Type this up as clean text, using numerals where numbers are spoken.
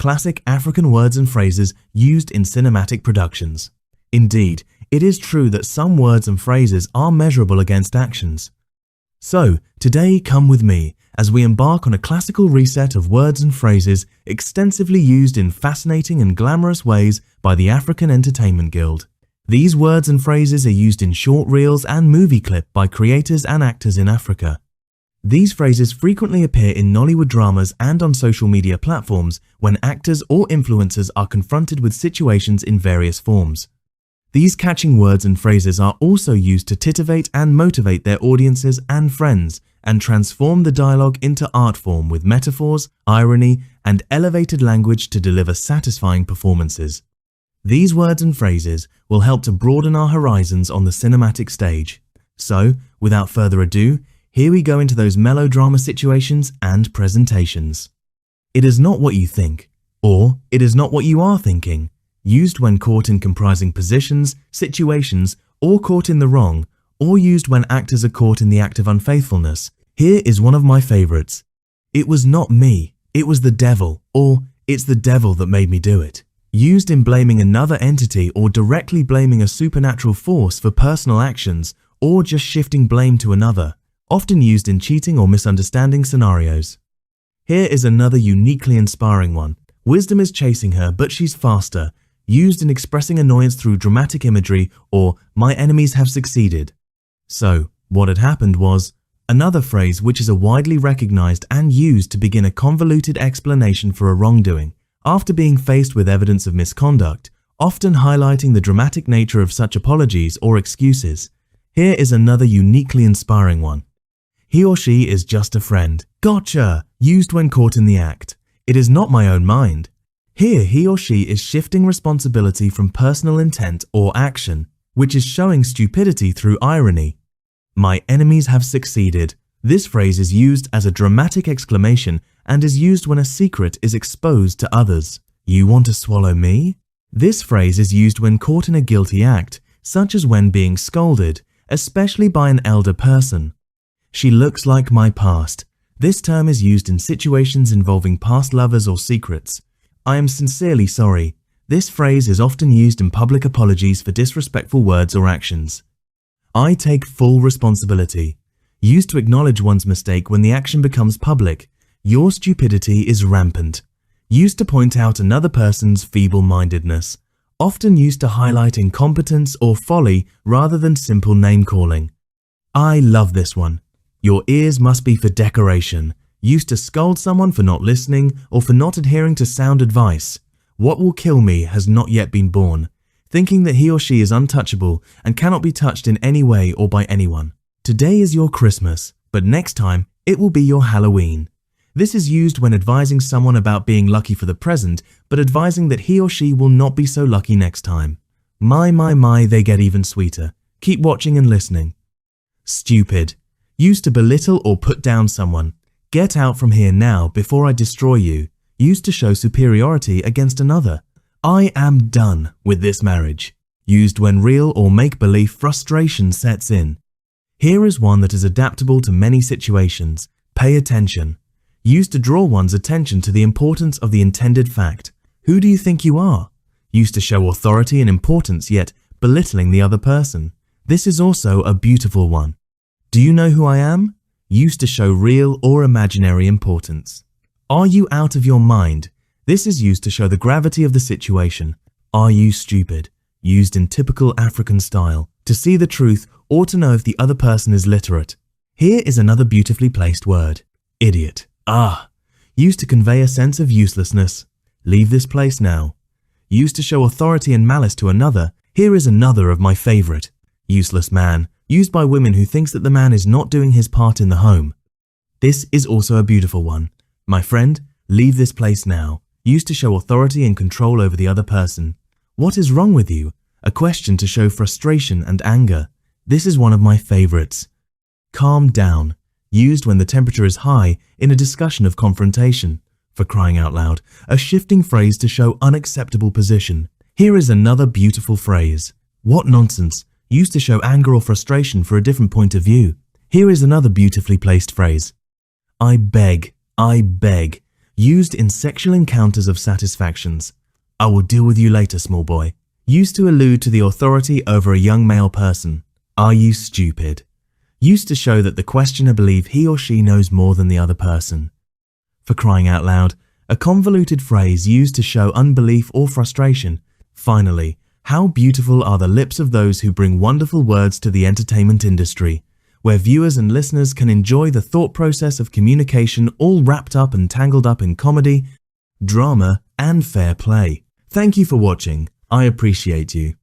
classic African words and phrases used in cinematic productions. Indeed, it is true that some words and phrases are measurable against actions. So, today come with me as we embark on a classical reset of words and phrases extensively used in fascinating and glamorous ways by the African Entertainment Guild. These words and phrases are used in short reels and movie clips by creators and actors in Africa. These phrases frequently appear in Nollywood dramas and on social media platforms when actors or influencers are confronted with situations in various forms. These catching words and phrases are also used to titivate and motivate their audiences and friends and transform the dialogue into art form with metaphors, irony, and elevated language to deliver satisfying performances. These words and phrases will help to broaden our horizons on the cinematic stage. So, without further ado, here we go into those melodrama situations and presentations. It is not what you think, or it is not what you are thinking. Used when caught in comprising positions, situations, or caught in the wrong, or used when actors are caught in the act of unfaithfulness. Here is one of my favorites. It was not me, it was the devil, or it's the devil that made me do it. Used in blaming another entity or directly blaming a supernatural force for personal actions, or just shifting blame to another. Often used in cheating or misunderstanding scenarios. Here is another uniquely inspiring one. Wisdom is chasing her, but she's faster. Used in expressing annoyance through dramatic imagery or my enemies have succeeded. So, what had happened was another phrase which is a widely recognized and used to begin a convoluted explanation for a wrongdoing after being faced with evidence of misconduct, often highlighting the dramatic nature of such apologies or excuses. Here is another uniquely inspiring one. He or she is just a friend. Gotcha! Used when caught in the act. It is not my own mind. Here, he or she is shifting responsibility from personal intent or action, which is showing stupidity through irony. My enemies have succeeded. This phrase is used as a dramatic exclamation and is used when a secret is exposed to others. You want to swallow me? This phrase is used when caught in a guilty act, such as when being scolded, especially by an elder person. She looks like my past. This term is used in situations involving past lovers or secrets. I am sincerely sorry. This phrase is often used in public apologies for disrespectful words or actions. I take full responsibility. Used to acknowledge one's mistake when the action becomes public. Your stupidity is rampant. Used to point out another person's feeble-mindedness. Often used to highlight incompetence or folly rather than simple name-calling. I love this one. Your ears must be for decoration. Used to scold someone for not listening or for not adhering to sound advice. What will kill me has not yet been born, thinking that he or she is untouchable and cannot be touched in any way or by anyone. Today is your Christmas, but next time it will be your Halloween. This is used when advising someone about being lucky for the present, but advising that he or she will not be so lucky next time. My, they get even sweeter. Keep watching and listening. Stupid. Used to belittle or put down someone. Get out from here now before I destroy you. Used to show superiority against another. I am done with this marriage. Used when real or make-believe frustration sets in. Here is one that is adaptable to many situations. Pay attention. Used to draw one's attention to the importance of the intended fact. Who do you think you are? Used to show authority and importance yet belittling the other person. This is also a beautiful one. Do you know who I am? Used to show real or imaginary importance. Are you out of your mind? This is used to show the gravity of the situation. Are you stupid? Used in typical African style, to see the truth or to know if the other person is literate. Here is another beautifully placed word. Idiot. Used to convey a sense of uselessness. Leave this place now. Used to show authority and malice to another. Here is another of my favorite. Useless man. Used by women who thinks that the man is not doing his part in the home. This is also a beautiful one. My friend, leave this place now. Used to show authority and control over the other person. What is wrong with you? A question to show frustration and anger. This is one of my favorites. Calm down. Used when the temperature is high in a discussion of confrontation. For crying out loud, a shifting phrase to show unacceptable position. Here is another beautiful phrase. What nonsense. Used to show anger or frustration for a different point of view. Here is another beautifully placed phrase. I beg. Used in sexual encounters of satisfactions. I will deal with you later, small boy. Used to allude to the authority over a young male person. Are you stupid? Used to show that the questioner believes he or she knows more than the other person. For crying out loud, a convoluted phrase used to show unbelief or frustration. Finally, how beautiful are the lips of those who bring wonderful words to the entertainment industry, where viewers and listeners can enjoy the thought process of communication all wrapped up and tangled up in comedy, drama, and fair play. Thank you for watching. I appreciate you.